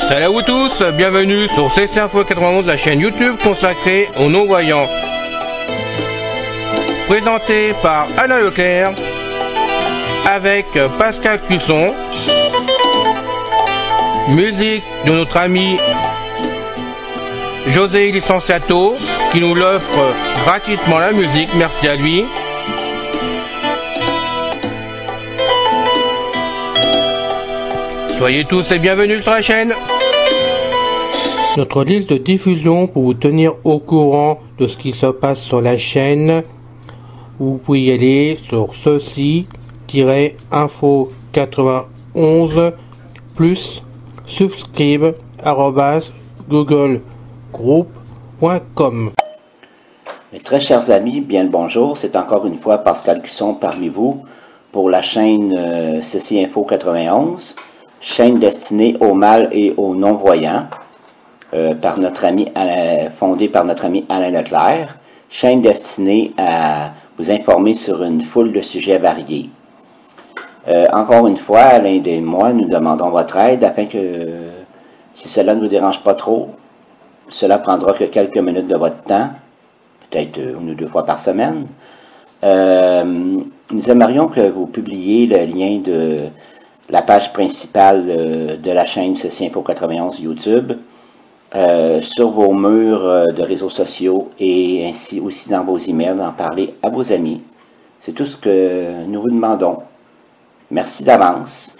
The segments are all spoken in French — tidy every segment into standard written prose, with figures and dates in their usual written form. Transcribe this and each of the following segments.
Salut à vous tous, bienvenue sur CC Info 91, la chaîne YouTube consacrée aux non-voyants. Présenté par Alain Leclerc, avec Pascal Cusson. Musique de notre ami José Licenciato, qui nous l'offre gratuitement la musique, merci à lui. Soyez tous et bienvenus sur la chaîne. Notre liste de diffusion pour vous tenir au courant de ce qui se passe sur la chaîne. Vous pouvez y aller sur ceci-info91 plus subscribe@googlegroup.com. Mes très chers amis, bien le bonjour. C'est encore une fois Pascal Cusson parmi vous pour la chaîne Ceci Info 91, chaîne destinée aux mâles et aux non-voyants, fondée par notre ami Alain Leclerc, chaîne destinée à vous informer sur une foule de sujets variés. Encore une fois, Alain et moi, nous demandons votre aide afin que, si cela ne vous dérange pas trop, cela prendra que quelques minutes de votre temps, peut-être une ou deux fois par semaine. Nous aimerions que vous publiez le lien de la page principale de la chaîne Ceci Info 91 YouTube sur vos murs de réseaux sociaux et ainsi aussi dans vos emails, d'en parler à vos amis. C'est tout ce que nous vous demandons. Merci d'avance.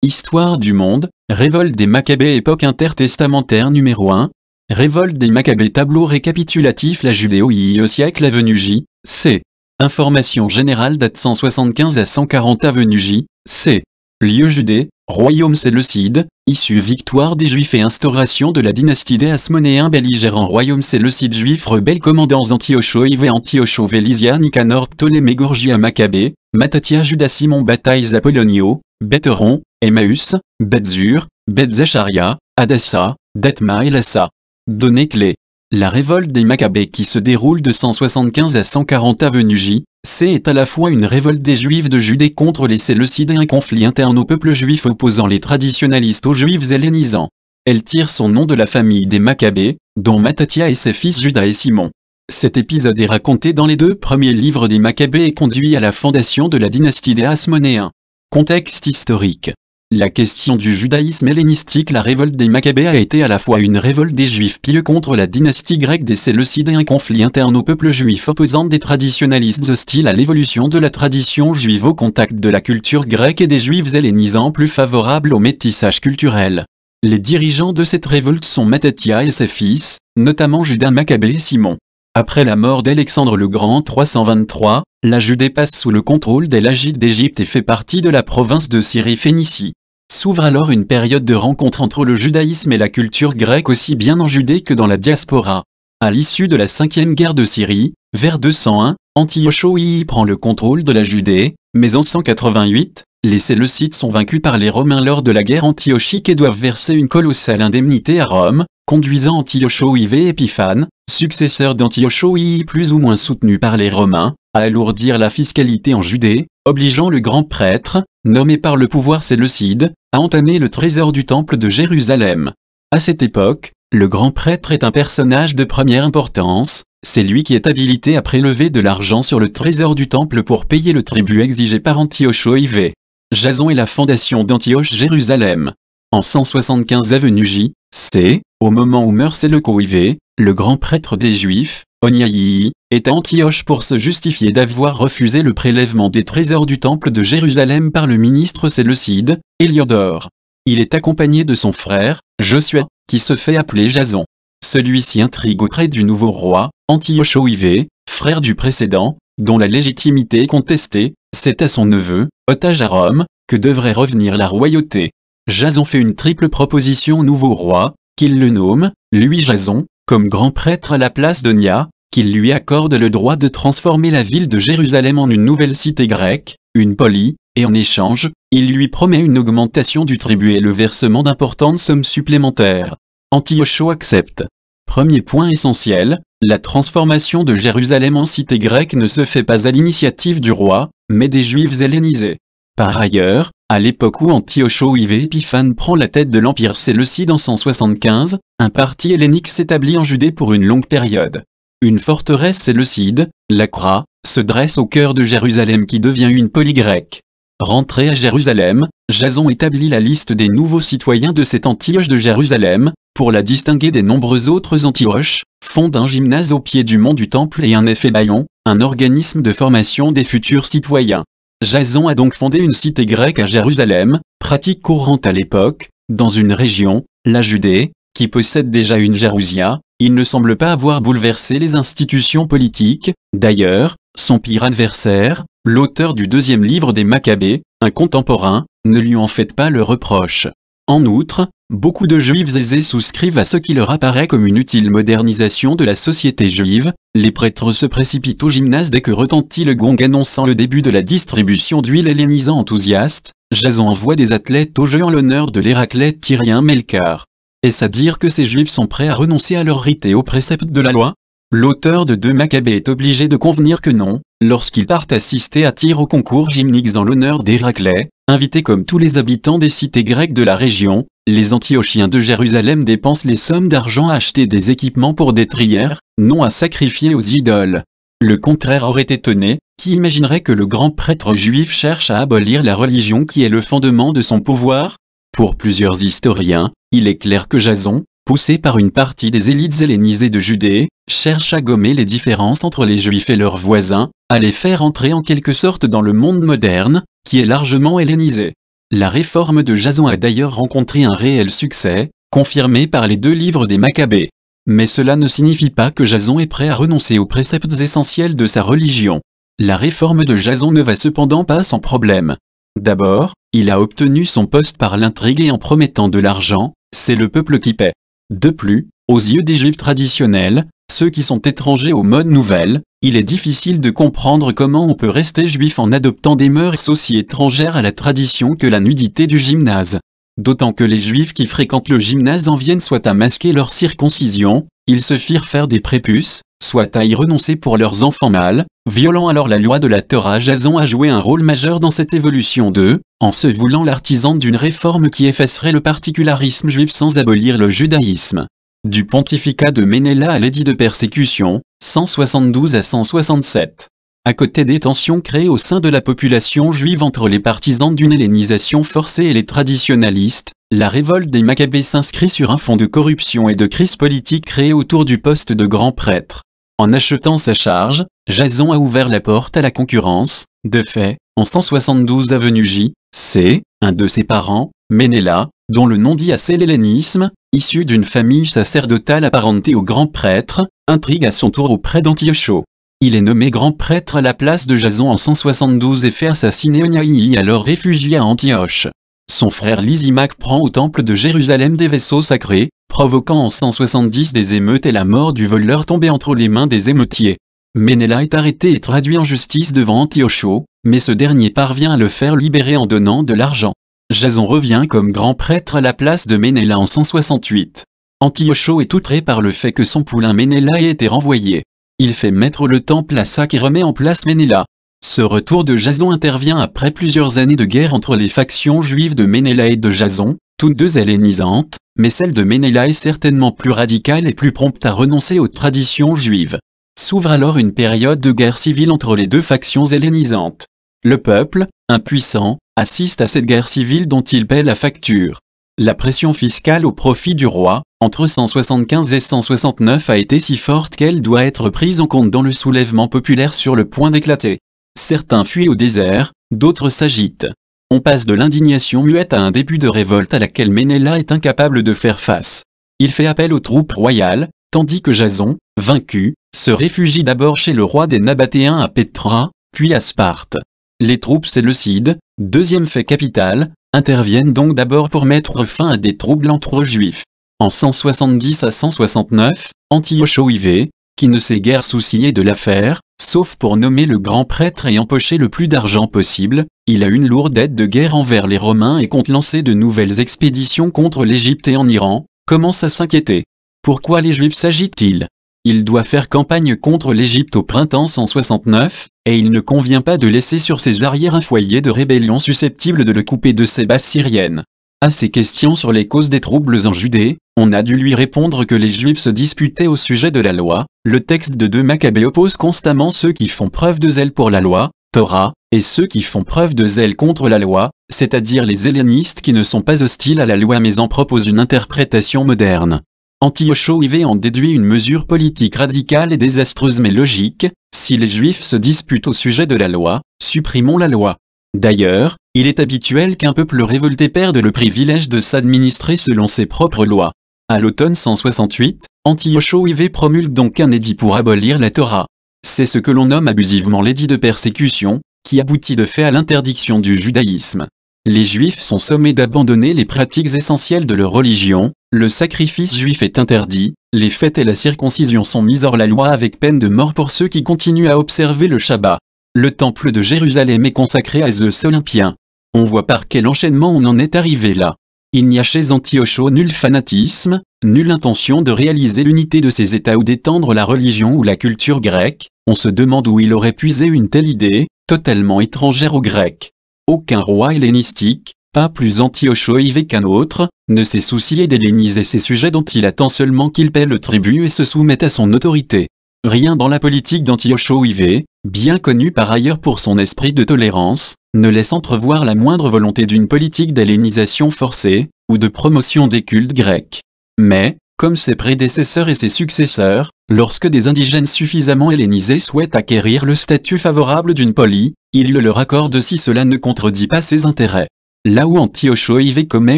Histoire du monde, révolte des Maccabées époque intertestamentaire numéro 1, révolte des Maccabées tableau récapitulatif la Judéo-I au siècle avenue J, C. Information générale date 175 à 140 avenue J, C. Lieu Judée, royaume séleucide, issue victoire des Juifs et instauration de la dynastie des Hasmonéens belligérants royaume séleucide juif rebelle commandants Antiocho Ivé Antiocho Vélisia Nicanor Ptolémée Gorgia Maccabée, Matathia Judas Simon Bataïs Apollonio, Bétheron, Emmaüs, Bethzur, Beth-Zacharia, Adassa, Datma et Lassa. Données clés. La révolte des Maccabées qui se déroule de 175 à 140 avenue J, C est à la fois une révolte des Juifs de Judée contre les Séleucides et un conflit interne au peuple juif opposant les traditionalistes aux Juifs hellénisants. Elle tire son nom de la famille des Maccabées, dont Matathia et ses fils Judas et Simon. Cet épisode est raconté dans les deux premiers livres des Maccabées et conduit à la fondation de la dynastie des Hasmonéens. Contexte historique. La question du judaïsme hellénistique. La révolte des Maccabées a été à la fois une révolte des Juifs pieux contre la dynastie grecque des Séleucides et un conflit interne au peuple juif opposant des traditionalistes hostiles à l'évolution de la tradition juive au contact de la culture grecque et des Juifs hellénisants plus favorables au métissage culturel. Les dirigeants de cette révolte sont Matathia et ses fils, notamment Judas Maccabée et Simon. Après la mort d'Alexandre le Grand 323, la Judée passe sous le contrôle des Lagides d'Égypte et fait partie de la province de Syrie-Phénicie. S'ouvre alors une période de rencontre entre le judaïsme et la culture grecque aussi bien en Judée que dans la diaspora. À l'issue de la 5e guerre de Syrie, vers 201, Antiocho I prend le contrôle de la Judée, mais en 188, les Séleucides sont vaincus par les Romains lors de la guerre antiochique et doivent verser une colossale indemnité à Rome, conduisant Antiocho IV Épiphane, successeur d'Antiocho I plus ou moins soutenu par les Romains, à alourdir la fiscalité en Judée, obligeant le grand prêtre, nommé par le pouvoir séleucide, à entamer le trésor du temple de Jérusalem. À cette époque, le grand prêtre est un personnage de première importance, c'est lui qui est habilité à prélever de l'argent sur le trésor du temple pour payer le tribut exigé par Antiocho IV. Jason et la fondation d'Antioche Jérusalem. En 175 avenue J, C, au moment où meurt Séleuco IV, le grand prêtre des Juifs, Oniaïi, est à Antioche pour se justifier d'avoir refusé le prélèvement des trésors du temple de Jérusalem par le ministre séleucide, Héliodore. Il est accompagné de son frère, Josué, qui se fait appeler Jason. Celui-ci intrigue auprès du nouveau roi, Antiocho IV, frère du précédent, dont la légitimité est contestée. C'est à son neveu, otage à Rome, que devrait revenir la royauté. Jason fait une triple proposition au nouveau roi, qu'il le nomme, lui Jason, comme grand prêtre à la place d'Onia, qu'il lui accorde le droit de transformer la ville de Jérusalem en une nouvelle cité grecque, une polie, et en échange, il lui promet une augmentation du tribut et le versement d'importantes sommes supplémentaires. Antiochos accepte. Premier point essentiel, la transformation de Jérusalem en cité grecque ne se fait pas à l'initiative du roi, mais des Juifs hellénisés. Par ailleurs, à l'époque où Antiochos IV Épiphane prend la tête de l'Empire séleucide en 175, un parti hellénique s'établit en Judée pour une longue période. Une forteresse séleucide, l'Akra, se dresse au cœur de Jérusalem qui devient une polie grecque. Rentré à Jérusalem, Jason établit la liste des nouveaux citoyens de cette Antioche de Jérusalem, pour la distinguer des nombreux autres Antioches, fonde un gymnase au pied du mont du Temple et un éphébaion, un organisme de formation des futurs citoyens. Jason a donc fondé une cité grecque à Jérusalem, pratique courante à l'époque, dans une région, la Judée, qui possède déjà une Jérusia. Il ne semble pas avoir bouleversé les institutions politiques. D'ailleurs, son pire adversaire, l'auteur du deuxième livre des Maccabées, un contemporain, ne lui en fait pas le reproche. En outre, beaucoup de Juifs aisés souscrivent à ce qui leur apparaît comme une utile modernisation de la société juive. Les prêtres se précipitent au gymnase dès que retentit le gong annonçant le début de la distribution d'huile hellénisant enthousiaste. Jason envoie des athlètes au jeu en l'honneur de l'Héraclète tyrien Melcar. Est-ce à dire que ces Juifs sont prêts à renoncer à leur rite et aux préceptes de la loi? L'auteur de 2 Maccabées est obligé de convenir que non, lorsqu'ils partent assister à Tyr au concours gymnique en l'honneur d'Héraclès. Invités comme tous les habitants des cités grecques de la région, les Antiochiens de Jérusalem dépensent les sommes d'argent à acheter des équipements pour des trières, non à sacrifier aux idoles. Le contraire aurait étonné, qui imaginerait que le grand prêtre juif cherche à abolir la religion qui est le fondement de son pouvoir? Pour plusieurs historiens, il est clair que Jason, poussé par une partie des élites hellénisées de Judée, cherche à gommer les différences entre les Juifs et leurs voisins, à les faire entrer en quelque sorte dans le monde moderne, qui est largement hellénisé. La réforme de Jason a d'ailleurs rencontré un réel succès, confirmé par les 2 livres des Maccabées. Mais cela ne signifie pas que Jason est prêt à renoncer aux préceptes essentiels de sa religion. La réforme de Jason ne va cependant pas sans problème. D'abord, il a obtenu son poste par l'intrigue et en promettant de l'argent, c'est le peuple qui paie. De plus, aux yeux des Juifs traditionnels, ceux qui sont étrangers aux modes nouvelles, il est difficile de comprendre comment on peut rester juif en adoptant des mœurs aussi étrangères à la tradition que la nudité du gymnase. D'autant que les Juifs qui fréquentent le gymnase en viennent soit à masquer leur circoncision, ils se firent faire des prépuces, soit à y renoncer pour leurs enfants mâles, violant alors la loi de la Torah. Jason a joué un rôle majeur dans cette évolution en se voulant l'artisan d'une réforme qui effacerait le particularisme juif sans abolir le judaïsme. Du pontificat de Ménéla à l'édit de persécution, 172 à 167. À côté des tensions créées au sein de la population juive entre les partisans d'une hellénisation forcée et les traditionalistes, la révolte des Maccabées s'inscrit sur un fond de corruption et de crise politique créée autour du poste de grand prêtre. En achetant sa charge, Jason a ouvert la porte à la concurrence. De fait, en 172 avenue J.C., un de ses parents, Ménéla, dont le nom dit assez l'hellénisme, issu d'une famille sacerdotale apparentée au grand prêtre, intrigue à son tour auprès d'Antiochos. Il est nommé grand prêtre à la place de Jason en 172 et fait assassiner Oniaï, alors réfugié à Antioche. Son frère Lysimaque prend au temple de Jérusalem des vaisseaux sacrés, provoquant en 170 des émeutes et la mort du voleur tombé entre les mains des émeutiers. Ménéla est arrêté et traduit en justice devant Antiochos, mais ce dernier parvient à le faire libérer en donnant de l'argent. Jason revient comme grand prêtre à la place de Ménéla en 168. Antiochos est outré par le fait que son poulain Ménéla ait été renvoyé. Il fait mettre le temple à sac et remet en place Ménéla. Ce retour de Jason intervient après plusieurs années de guerre entre les factions juives de Ménéla et de Jason, toutes 2 hellénisantes, mais celle de Ménéla est certainement plus radicale et plus prompte à renoncer aux traditions juives. S'ouvre alors une période de guerre civile entre les 2 factions hellénisantes. Le peuple, impuissant, assiste à cette guerre civile dont il paie la facture. La pression fiscale au profit du roi, entre 175 et 169 a été si forte qu'elle doit être prise en compte dans le soulèvement populaire sur le point d'éclater. Certains fuient au désert, d'autres s'agitent. On passe de l'indignation muette à un début de révolte à laquelle Ménéla est incapable de faire face. Il fait appel aux troupes royales, tandis que Jason, vaincu, se réfugie d'abord chez le roi des Nabatéens à Pétra, puis à Sparte. Les troupes séleucides, deuxième fait capital, interviennent donc d'abord pour mettre fin à des troubles entre juifs. En 170 à 169, Antiochos IV, qui ne s'est guère soucié de l'affaire, sauf pour nommer le grand prêtre et empocher le plus d'argent possible. Il a une lourde dette de guerre envers les Romains et compte lancer de nouvelles expéditions contre l'Égypte et en Iran, commence à s'inquiéter. Pourquoi les Juifs s'agitent-ils? Il doit faire campagne contre l'Égypte au printemps 169, et il ne convient pas de laisser sur ses arrières un foyer de rébellion susceptible de le couper de ses bases syriennes. À ces questions sur les causes des troubles en Judée, on a dû lui répondre que les Juifs se disputaient au sujet de la loi. Le texte de 2 Maccabées oppose constamment ceux qui font preuve de zèle pour la loi, Torah, et ceux qui font preuve de zèle contre la loi, c'est-à-dire les hellénistes qui ne sont pas hostiles à la loi mais en proposent une interprétation moderne. Antioche IV en déduit une mesure politique radicale et désastreuse mais logique: si les Juifs se disputent au sujet de la loi, supprimons la loi. D'ailleurs, il est habituel qu'un peuple révolté perde le privilège de s'administrer selon ses propres lois. À l'automne 168, Antioche IV promulgue donc un édit pour abolir la Torah. C'est ce que l'on nomme abusivement l'édit de persécution, qui aboutit de fait à l'interdiction du judaïsme. Les Juifs sont sommés d'abandonner les pratiques essentielles de leur religion, le sacrifice juif est interdit, les fêtes et la circoncision sont mises hors la loi avec peine de mort pour ceux qui continuent à observer le Shabbat. Le temple de Jérusalem est consacré à Zeus Olympien. On voit par quel enchaînement on en est arrivé là. Il n'y a chez Antioche nul fanatisme, nulle intention de réaliser l'unité de ces États ou d'étendre la religion ou la culture grecque. On se demande où il aurait puisé une telle idée, totalement étrangère aux Grecs. Aucun roi hellénistique, pas plus Antioche IV qu'un autre, ne s'est soucié d'helléniser ces sujets dont il attend seulement qu'ils paient le tribut et se soumettent à son autorité. Rien dans la politique d'Antioche IV, bien connu par ailleurs pour son esprit de tolérance, ne laisse entrevoir la moindre volonté d'une politique d'hellénisation forcée, ou de promotion des cultes grecs. Mais, comme ses prédécesseurs et ses successeurs, lorsque des indigènes suffisamment hellénisés souhaitent acquérir le statut favorable d'une polis, il le leur accorde si cela ne contredit pas ses intérêts. Là où Antioche IV commet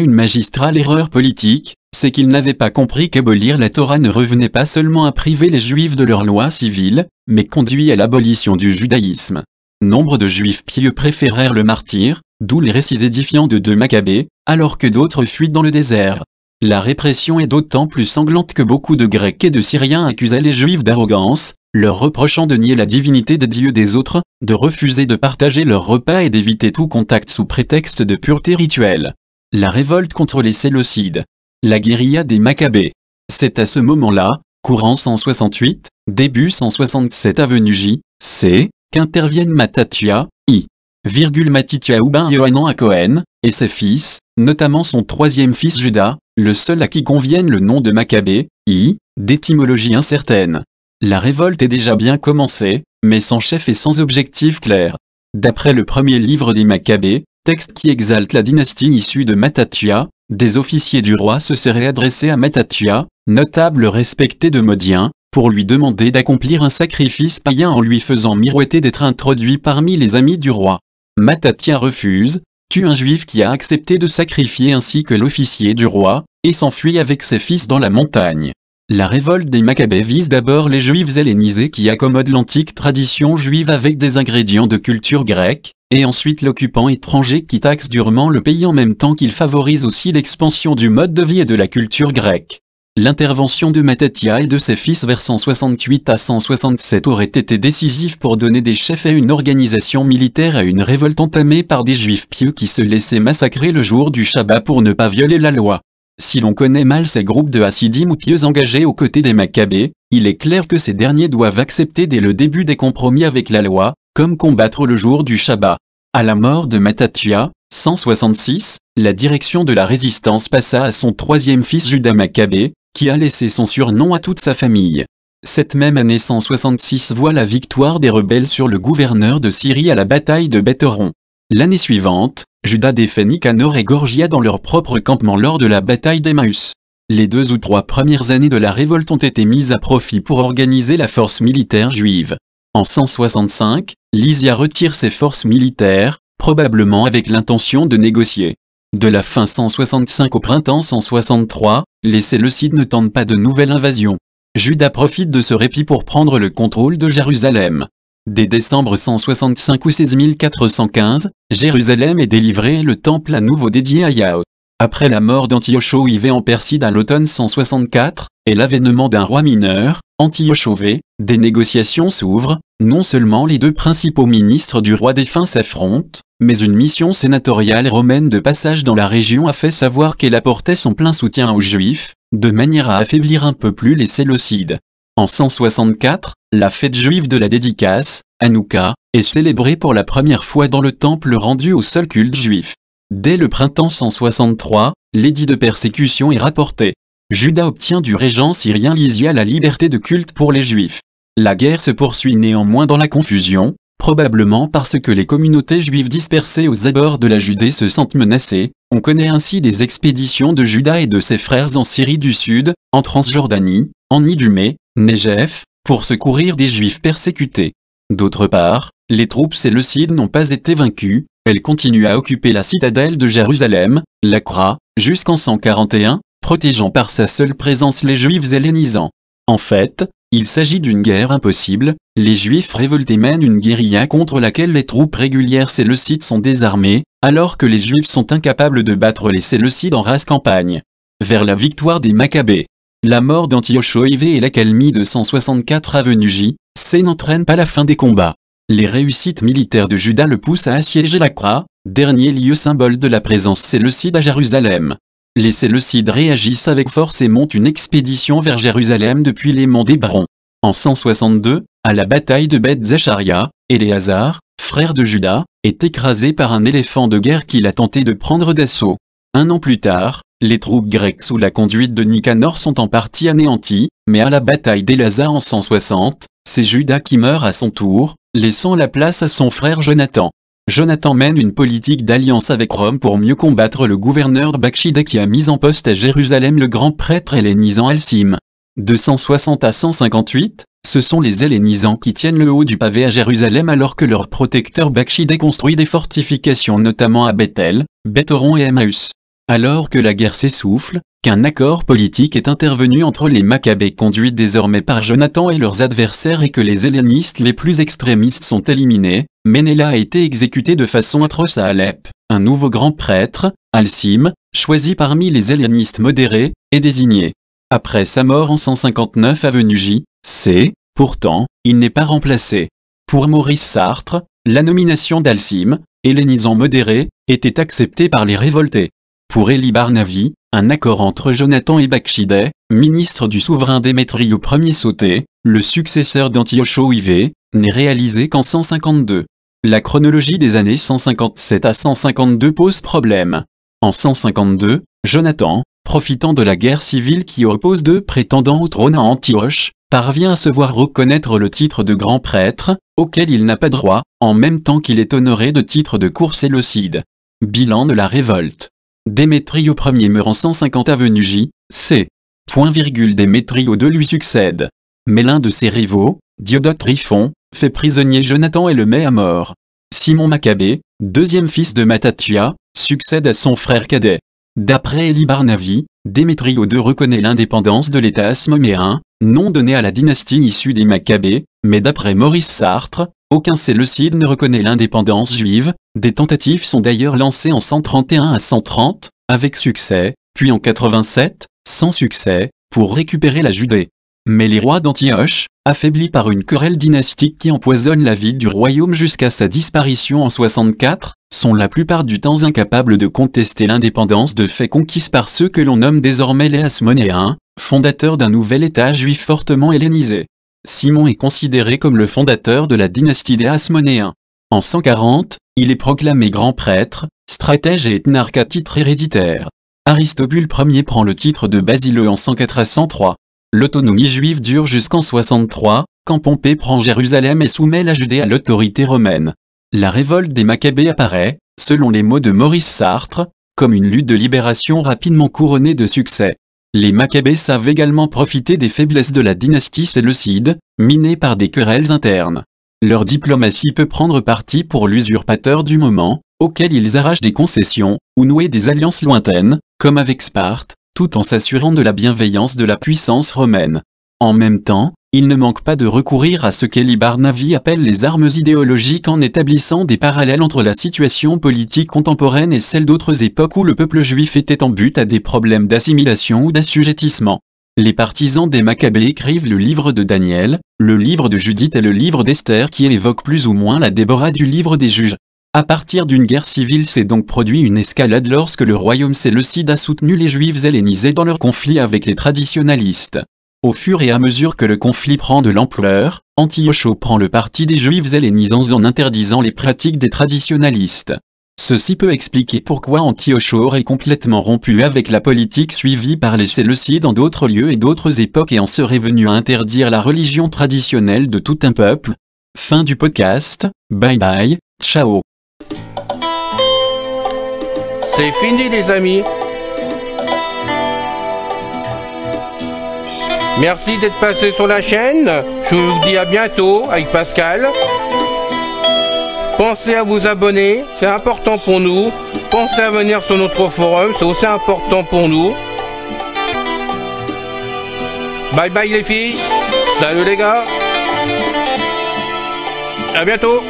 une magistrale erreur politique, c'est qu'il n'avait pas compris qu'abolir la Torah ne revenait pas seulement à priver les Juifs de leurs lois civiles, mais conduit à l'abolition du judaïsme. Nombre de Juifs pieux préférèrent le martyre, d'où les récits édifiants de 2 Maccabées, alors que d'autres fuient dans le désert. La répression est d'autant plus sanglante que beaucoup de Grecs et de Syriens accusaient les Juifs d'arrogance, leur reprochant de nier la divinité des dieux des autres, de refuser de partager leurs repas et d'éviter tout contact sous prétexte de pureté rituelle. La révolte contre les Séleucides. La guérilla des Maccabées. C'est à ce moment-là, courant 168, début 167 avenue J, C, qu'interviennent Mattathias, I. Matithia ou ben Yohanan à Cohen, et ses fils, notamment son 3e fils Judas, le seul à qui convienne le nom de Maccabée, I, d'étymologie incertaine. La révolte est déjà bien commencée, mais sans chef et sans objectif clair. D'après le premier livre des Maccabées, texte qui exalte la dynastie issue de Mattathias, des officiers du roi se seraient adressés à Mattathias, notable respecté de Modien, pour lui demander d'accomplir un sacrifice païen en lui faisant miroiter d'être introduit parmi les amis du roi. Mattathias refuse, tue un juif qui a accepté de sacrifier ainsi que l'officier du roi, et s'enfuit avec ses fils dans la montagne. La révolte des Maccabées vise d'abord les Juifs hellénisés qui accommodent l'antique tradition juive avec des ingrédients de culture grecque, et ensuite l'occupant étranger qui taxe durement le pays en même temps qu'il favorise aussi l'expansion du mode de vie et de la culture grecque. L'intervention de Mattathias et de ses fils vers 168 à 167 aurait été décisive pour donner des chefs et une organisation militaire à une révolte entamée par des Juifs pieux qui se laissaient massacrer le jour du Shabbat pour ne pas violer la loi. Si l'on connaît mal ces groupes de Hassidim ou pieux engagés aux côtés des Maccabées, il est clair que ces derniers doivent accepter dès le début des compromis avec la loi, comme combattre le jour du Shabbat. À la mort de Mattathias, 166, la direction de la résistance passa à son 3e fils Judas Maccabée, qui a laissé son surnom à toute sa famille. Cette même année 166 voit la victoire des rebelles sur le gouverneur de Syrie à la bataille de Beth-Horon. L'année suivante, Judas défait Nicanor et Gorgia dans leur propre campement lors de la bataille d'Emmaüs. Les 2 ou 3 premières années de la révolte ont été mises à profit pour organiser la force militaire juive. En 165, Lysia retire ses forces militaires, probablement avec l'intention de négocier. De la fin 165 au printemps 163, les Séleucides ne tentent pas de nouvelle invasion. Judas profite de ce répit pour prendre le contrôle de Jérusalem. Dès décembre 165 ou 16415, Jérusalem est délivrée et le temple à nouveau dédié à Yahweh. Après la mort d'Antioche IV en Perside à l'automne 164, et l'avènement d'un roi mineur, Antioche V, des négociations s'ouvrent, non seulement les deux principaux ministres du roi défunt s'affrontent, mais une mission sénatoriale romaine de passage dans la région a fait savoir qu'elle apportait son plein soutien aux Juifs, de manière à affaiblir un peu plus les Séleucides. En 164, la fête juive de la dédicace, Hanouka, est célébrée pour la première fois dans le temple rendu au seul culte juif. Dès le printemps 163, l'édit de persécution est rapporté. Juda obtient du régent syrien Lysia la liberté de culte pour les Juifs. La guerre se poursuit néanmoins dans la confusion, probablement parce que les communautés juives dispersées aux abords de la Judée se sentent menacées. On connaît ainsi des expéditions de Juda et de ses frères en Syrie du Sud, en Transjordanie, en Idumée, Négef, pour secourir des Juifs persécutés. D'autre part, les troupes séleucides n'ont pas été vaincues, elles continuent à occuper la citadelle de Jérusalem, l'Akra, jusqu'en 141, protégeant par sa seule présence les Juifs hellénisants. En fait, il s'agit d'une guerre impossible, les Juifs révoltés mènent une guérilla contre laquelle les troupes régulières séleucides sont désarmées, alors que les Juifs sont incapables de battre les Séleucides en race campagne. Vers la victoire des Maccabées. La mort d'Antioche IV et l'accalmie de 164 avenue J, C n'entraînent pas la fin des combats. Les réussites militaires de Juda le poussent à assiéger l'Akra, dernier lieu symbole de la présence séleucide à Jérusalem. Les Séleucides réagissent avec force et montent une expédition vers Jérusalem depuis les monts d'Hébron. En 162, à la bataille de Beth Zacharia, Éléazar, frère de Juda, est écrasé par un éléphant de guerre qu'il a tenté de prendre d'assaut. Un an plus tard, les troupes grecques sous la conduite de Nicanor sont en partie anéanties, mais à la bataille d'Éléazar en 160, c'est Juda qui meurt à son tour, laissant la place à son frère Jonathan. Jonathan mène une politique d'alliance avec Rome pour mieux combattre le gouverneur Bakshida qui a mis en poste à Jérusalem le grand prêtre hellénisant Alcime. De 160 à 158, ce sont les hellénisants qui tiennent le haut du pavé à Jérusalem alors que leur protecteur Bakshida construit des fortifications notamment à Bethel, Beth-Horon et Emmaüs. Alors que la guerre s'essouffle, qu'un accord politique est intervenu entre les Maccabées conduits désormais par Jonathan et leurs adversaires et que les hellénistes les plus extrémistes sont éliminés, Ménéla a été exécuté de façon atroce à Alep. Un nouveau grand prêtre, Alcime, choisi parmi les hellénistes modérés, est désigné. Après sa mort en 159 avenue J, C, pourtant, il n'est pas remplacé. Pour Maurice Sartre, la nomination d'Alcime, hellénisant modéré, était acceptée par les révoltés. Pour Élie Barnavi, un accord entre Jonathan et Bakshida, ministre du souverain Démétrio Ier sauté, le successeur d'Antioche IV, n'est réalisé qu'en 152. La chronologie des années 157 à 152 pose problème. En 152, Jonathan, profitant de la guerre civile qui oppose deux prétendants au trône à Antioche, parvient à se voir reconnaître le titre de grand prêtre, auquel il n'a pas droit, en même temps qu'il est honoré de titre de cour séleucide. Bilan de la révolte. Démétrio Ier meurt en 150 avenue J, C. Démétrio II lui succède. Mais l'un de ses rivaux, Diodote Tryphon, fait prisonnier Jonathan et le met à mort. Simon Maccabée, deuxième fils de Mattathia, succède à son frère cadet. D'après Élie Barnavi, Démétrio II reconnaît l'indépendance de l'État hasmonéen, non donné à la dynastie issue des Maccabées, mais d'après Maurice Sartre, aucun séleucide ne reconnaît l'indépendance juive. Des tentatives sont d'ailleurs lancées en 131 à 130, avec succès, puis en 87, sans succès, pour récupérer la Judée. Mais les rois d'Antioche, affaiblis par une querelle dynastique qui empoisonne la vie du royaume jusqu'à sa disparition en 64, sont la plupart du temps incapables de contester l'indépendance de fait conquise par ceux que l'on nomme désormais les Hasmonéens, fondateurs d'un nouvel État juif fortement hellénisé. Simon est considéré comme le fondateur de la dynastie des Hasmonéens. En 140, il est proclamé grand prêtre, stratège et ethnarque à titre héréditaire. Aristobule Ier prend le titre de Basile en 104 à 103. L'autonomie juive dure jusqu'en 63, quand Pompée prend Jérusalem et soumet la Judée à l'autorité romaine. La révolte des Maccabées apparaît, selon les mots de Maurice Sartre, comme une lutte de libération rapidement couronnée de succès. Les Maccabées savent également profiter des faiblesses de la dynastie séleucide, minée par des querelles internes. Leur diplomatie peut prendre parti pour l'usurpateur du moment, auquel ils arrachent des concessions, ou nouer des alliances lointaines, comme avec Sparte, tout en s'assurant de la bienveillance de la puissance romaine. En même temps, Il ne manque pas de recourir à ce qu'Elie Barnavi appelle les armes idéologiques en établissant des parallèles entre la situation politique contemporaine et celle d'autres époques où le peuple juif était en but à des problèmes d'assimilation ou d'assujettissement. Les partisans des Maccabées écrivent le livre de Daniel, le livre de Judith et le livre d'Esther qui évoquent plus ou moins la Déborah du livre des juges. À partir d'une guerre civile s'est donc produit une escalade lorsque le royaume séleucide a soutenu les juifs hellénisés dans leur conflit avec les traditionalistes. Au fur et à mesure que le conflit prend de l'ampleur, Antioche prend le parti des juifs hellénisants en interdisant les pratiques des traditionalistes. Ceci peut expliquer pourquoi Antioche est complètement rompu avec la politique suivie par les Séleucides dans d'autres lieux et d'autres époques et en serait venu à interdire la religion traditionnelle de tout un peuple. Fin du podcast, bye bye, ciao. C'est fini les amis. Merci d'être passé sur la chaîne. Je vous dis à bientôt avec Pascal. Pensez à vous abonner, c'est important pour nous. Pensez à venir sur notre forum, c'est aussi important pour nous. Bye bye les filles. Salut les gars. À bientôt.